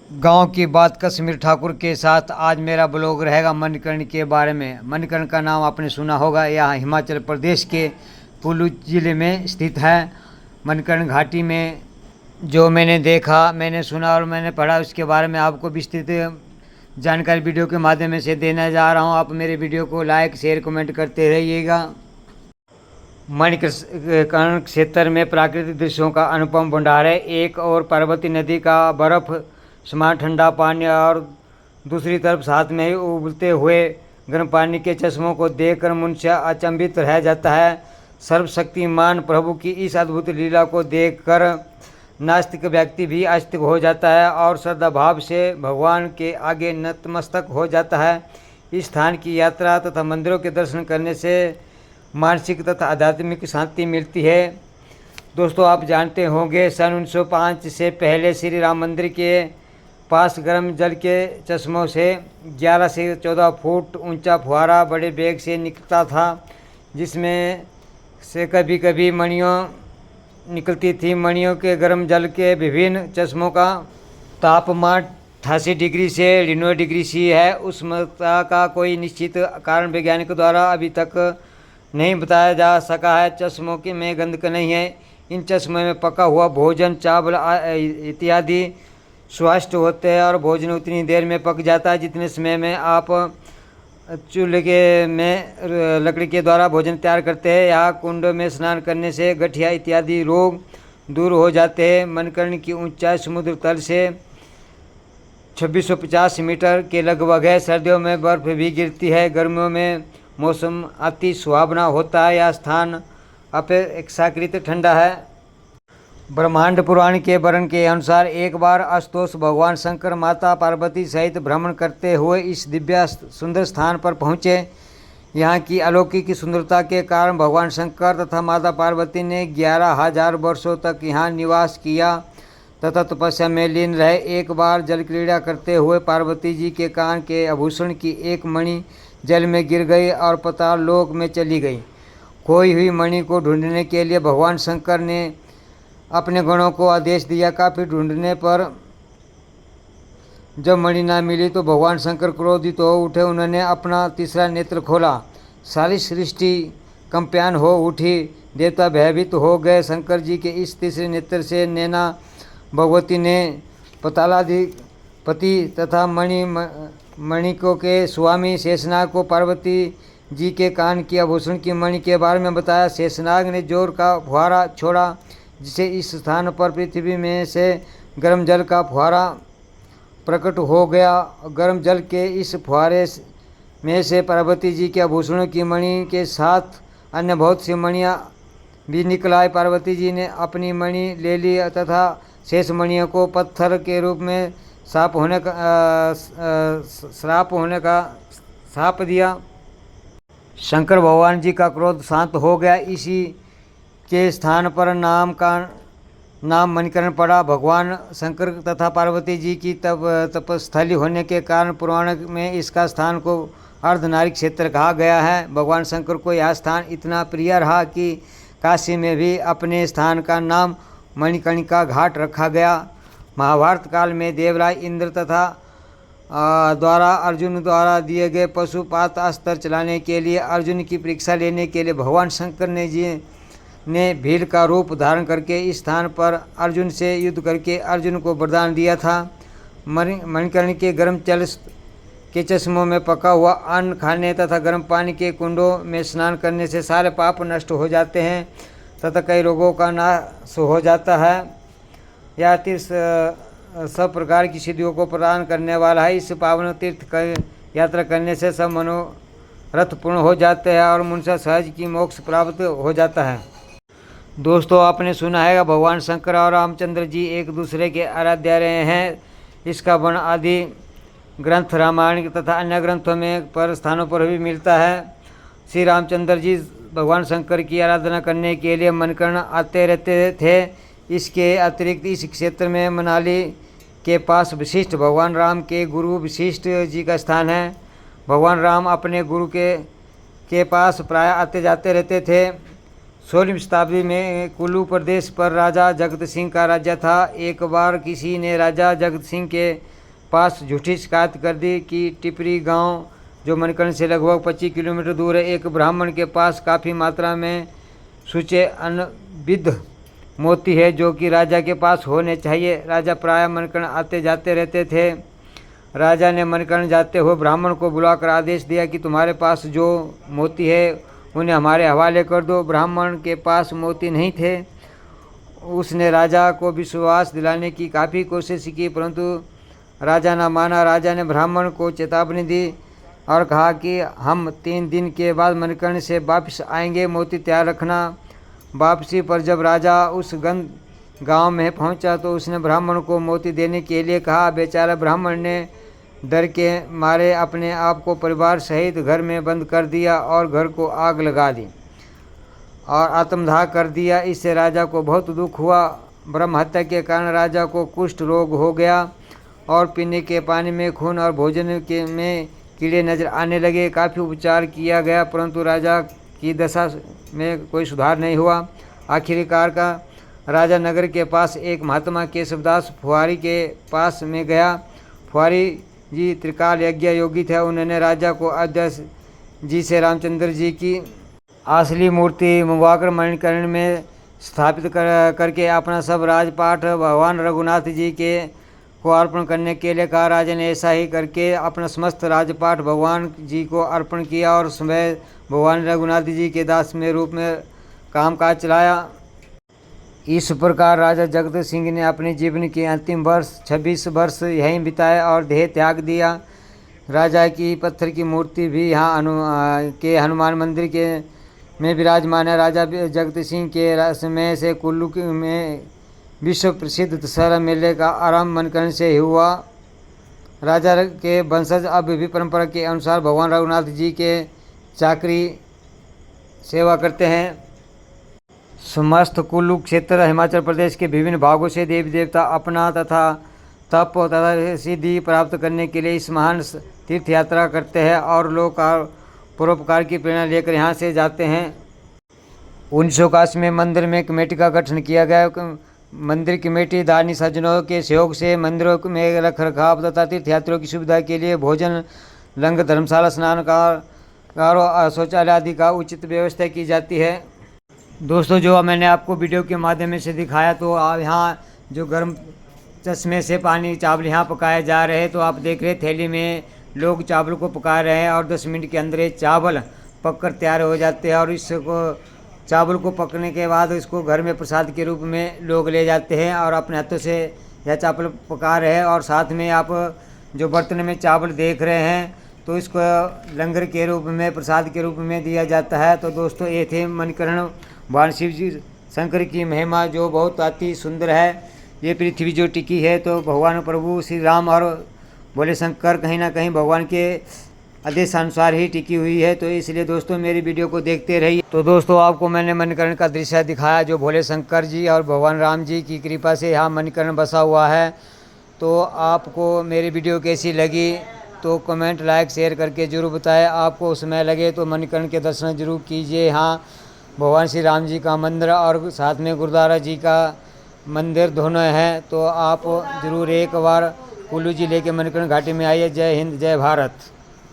गांव की बात कश्मीर ठाकुर के साथ। आज मेरा ब्लॉग रहेगा मणिकर्ण के बारे में। मणिकर्ण का नाम आपने सुना होगा, यह हिमाचल प्रदेश के कुल्लू जिले में स्थित है। मणिकर्ण घाटी में जो मैंने देखा, मैंने सुना और मैंने पढ़ा, उसके बारे में आपको विस्तृत जानकारी वीडियो के माध्यम से देने जा रहा हूँ। आप मेरे वीडियो को लाइक शेयर कमेंट करते रहिएगा। मणिकर्ण क्षेत्र में प्राकृतिक दृश्यों का अनुपम भंडार है। एक और पार्वती नदी का बर्फ समान ठंडा पानी और दूसरी तरफ साथ में ही उबलते हुए गर्म पानी के चश्मों को देखकर मनुष्य अचंभित रह जाता है। सर्वशक्तिमान प्रभु की इस अद्भुत लीला को देखकर नास्तिक व्यक्ति भी आस्तिक हो जाता है और श्रद्धा भाव से भगवान के आगे नतमस्तक हो जाता है। इस स्थान की यात्रा तथा मंदिरों के दर्शन करने से मानसिक तथा आध्यात्मिक शांति मिलती है। दोस्तों, आप जानते होंगे सन 1905 से पहले श्री राम मंदिर के पास गर्म जल के चश्मों से 11 से 14 फुट ऊंचा फुहारा बड़े वेग से निकलता था, जिसमें से कभी कभी मणियों निकलती थी। मणियों के गर्म जल के विभिन्न चश्मों का तापमान 88 डिग्री से 99 डिग्री सी है। उष्णता का कोई निश्चित कारण वैज्ञानिकों द्वारा अभी तक नहीं बताया जा सका है। चश्मों के में गंधक नहीं है। इन चश्मों में पका हुआ भोजन, चावल इत्यादि स्वादिष्ट होते हैं और भोजन उतनी देर में पक जाता है जितने समय में आप चूल्हे के में लकड़ी के द्वारा भोजन तैयार करते हैं। यहाँ कुंड में स्नान करने से गठिया इत्यादि रोग दूर हो जाते हैं। मणिकर्ण की ऊंचाई समुद्र तल से 2650 मीटर के लगभग है। सर्दियों में बर्फ भी गिरती है। गर्मियों में मौसम अति सुहावना होता है। यह स्थान अपेक्षाकृत ठंडा है। ब्रह्मांड पुराण के वर्णन के अनुसार एक बार आशुतोष भगवान शंकर माता पार्वती सहित भ्रमण करते हुए इस दिव्य सुंदर स्थान पर पहुँचे। यहाँ की अलौकिक सुंदरता के कारण भगवान शंकर तथा माता पार्वती ने 11,000 वर्षों तक यहाँ निवास किया तथा तपस्या में लीन रहे। एक बार जल क्रीड़ा करते हुए पार्वती जी के कान के आभूषण की एक मणि जल में गिर गई और पाताल लोक में चली गई। खोई हुई मणि को ढूंढने के लिए भगवान शंकर ने अपने गणों को आदेश दिया। काफी ढूंढने पर जब मणि ना मिली तो भगवान शंकर क्रोधित हो उठे। उन्होंने अपना तीसरा नेत्र खोला। सारी सृष्टि कंपायन हो उठी। देवता भयभीत हो गए। शंकर जी के इस तीसरे नेत्र से नैना भगवती ने पातालाधिपति तथा मणिकों के स्वामी शेषनाग को पार्वती जी के कान की आभूषण की मणि के बारे में बताया। शेषनाग ने जोर का फुहारा छोड़ा, जिससे इस स्थान पर पृथ्वी में से गर्म जल का फुहारा प्रकट हो गया। गर्म जल के इस फुहारे में से पार्वती जी के आभूषणों की मणि के साथ अन्य बहुत सी मणियाँ भी निकल आई। पार्वती जी ने अपनी मणि ले ली तथा शेष मणियों को पत्थर के रूप में श्राप होने का श्राप दिया। शंकर भगवान जी का क्रोध शांत हो गया। इसी के स्थान पर नाम मणिकर्ण पड़ा। भगवान शंकर तथा पार्वती जी की तपस्थली होने के कारण पुराण में इसका स्थान को अर्धनारी क्षेत्र कहा गया है। भगवान शंकर को यह स्थान इतना प्रिय रहा कि काशी में भी अपने स्थान का नाम मणिकर्णिका घाट रखा गया। महाभारत काल में देवराज इंद्र तथा द्वारा अर्जुन द्वारा दिए गए पशुपात अस्त्र चलाने के लिए अर्जुन की परीक्षा लेने के लिए भगवान शंकर ने भील का रूप धारण करके इस स्थान पर अर्जुन से युद्ध करके अर्जुन को वरदान दिया था। मणिकर्ण के गर्म जल के चश्मों में पका हुआ अन्न खाने तथा गर्म पानी के कुंडों में स्नान करने से सारे पाप नष्ट हो जाते हैं तथा कई रोगों का नाश हो जाता है। यह तीर्थ सब प्रकार की सिद्धियों को प्रदान करने वाला है। इस पावन तीर्थ का यात्रा करने से सब मनोरथ पूर्ण हो जाते हैं और मनुष्य सहज की मोक्ष प्राप्त हो जाता है। दोस्तों, आपने सुना है भगवान शंकर और रामचंद्र जी एक दूसरे के आराध्य रहे हैं। इसका वर्णन आदि ग्रंथ रामायण तथा अन्य ग्रंथों में पर स्थानों पर भी मिलता है। श्री रामचंद्र जी भगवान शंकर की आराधना करने के लिए मणिकर्ण आते रहते थे। इसके अतिरिक्त इस क्षेत्र में मनाली के पास वशिष्ठ भगवान राम के गुरु वशिष्ठ जी का स्थान है। भगवान राम अपने गुरु के पास प्राय आते जाते रहते थे। 16वीं शताब्दी में कुल्लू प्रदेश पर राजा जगत सिंह का राज्य था। एक बार किसी ने राजा जगत सिंह के पास झूठी शिकायत कर दी कि टिपरी गांव जो मणिकर्ण से लगभग 25 किलोमीटर दूर है, एक ब्राह्मण के पास काफ़ी मात्रा में सूचे अनविद्ध मोती है जो कि राजा के पास होने चाहिए। राजा प्रायः मणिकर्ण आते जाते रहते थे। राजा ने मणिकर्ण जाते हुए ब्राह्मण को बुलाकर आदेश दिया कि तुम्हारे पास जो मोती है उन्हें हमारे हवाले कर दो। ब्राह्मण के पास मोती नहीं थे। उसने राजा को विश्वास दिलाने की काफ़ी कोशिश की, परंतु राजा न माना। राजा ने ब्राह्मण को चेतावनी दी और कहा कि हम 3 दिन के बाद मणिकर्ण से वापस आएंगे, मोती तैयार रखना। वापसी पर जब राजा उस गांव में पहुंचा तो उसने ब्राह्मण को मोती देने के लिए कहा। बेचारा ब्राह्मण ने डर के मारे अपने आप को परिवार सहित घर में बंद कर दिया और घर को आग लगा दी और आत्मदाह कर दिया। इससे राजा को बहुत दुख हुआ। ब्रह्म हत्या के कारण राजा को कुष्ठ रोग हो गया और पीने के पानी में खून और भोजन में कीड़े नजर आने लगे। काफ़ी उपचार किया गया परंतु राजा की दशा में कोई सुधार नहीं हुआ। आखिरकार का राजा नगर के पास एक महात्मा केशवदास फुहारी के पास में गया। फुहारी जी त्रिकाल यज्ञ योगी थे। उन्होंने राजा को अयोध्या जी से रामचंद्र जी की असली मूर्ति मंगवाकर मणिकर्ण में स्थापित करके अपना सब राजपाट भगवान रघुनाथ जी के को अर्पण करने के लिए कहा। राजा ने ऐसा ही करके अपना समस्त राजपाट भगवान जी को अर्पण किया और स्वयं भगवान रघुनाथ जी के दास में रूप में कामकाज चलाया। इस प्रकार राजा जगत सिंह ने अपने जीवन के अंतिम वर्ष 26 वर्ष यहीं बिताए और देह त्याग दिया। राजा की पत्थर की मूर्ति भी यहाँ के हनुमान मंदिर के में विराजमान है। राजा जगत सिंह के समय से कुल्लू में विश्व प्रसिद्ध दशहरा मेले का आरंभ मणिकर्ण से ही हुआ। राजा के वंशज अब भी परंपरा के अनुसार भगवान रघुनाथ जी के चाकरी सेवा करते हैं। समस्त कुल्लू क्षेत्र हिमाचल प्रदेश के विभिन्न भागों से देवी देवता अपना तथा तप तथा सिद्धि प्राप्त करने के लिए इस महान तीर्थ यात्रा करते हैं और लोग परोपकार की प्रेरणा लेकर यहाँ से जाते हैं। 1981 में मंदिर में कमेटी का गठन किया गया। मंदिर कमेटी दानी सज्जनों के सहयोग से मंदिरों में रख रखाव तथा तीर्थयात्रियों की सुविधा के लिए भोजन, लंगर, धर्मशाला, स्नानगार, शौचालय आदि का उचित व्यवस्था की जाती है। दोस्तों, जो मैंने आपको वीडियो के माध्यम से दिखाया तो आप यहाँ जो गर्म चश्मे से पानी चावल यहाँ पकाए जा रहे हैं तो आप देख रहे थैली में लोग चावल को पका रहे हैं और 10 मिनट के अंदर ये चावल पककर तैयार हो जाते हैं और इसको चावल को पकने के बाद इसको घर में प्रसाद के रूप में लोग ले जाते हैं और अपने हाथों से यह चावल पका रहे हैं। और साथ में आप जो बर्तन में चावल देख रहे हैं तो इसको लंगर के रूप में प्रसाद के रूप में दिया जाता है। तो दोस्तों, ये थे मणिकर्ण भगवान शिव जी शंकर की महिमा जो बहुत अति सुंदर है। ये पृथ्वी जो टिकी है तो भगवान प्रभु श्री राम और भोले शंकर कहीं ना कहीं भगवान के आदेशानुसार ही टिकी हुई है। तो इसलिए दोस्तों, मेरी वीडियो को देखते रहिए। तो दोस्तों, आपको मैंने मणिकर्ण का दृश्य दिखाया जो भोले शंकर जी और भगवान राम जी की कृपा से यहाँ मणिकर्ण बसा हुआ है। तो आपको मेरी वीडियो कैसी लगी तो कमेंट, लाइक, शेयर करके ज़रूर बताएं। आपको समय लगे तो मणिकर्ण के दर्शन जरूर कीजिए। यहाँ भगवान श्री राम जी का मंदिर और साथ में गुरुद्वारा जी का मंदिर दोनों हैं। तो आप ज़रूर एक बार कुल्लू जिले के मणिकर्ण घाटी में आइए। जय हिंद, जय भारत।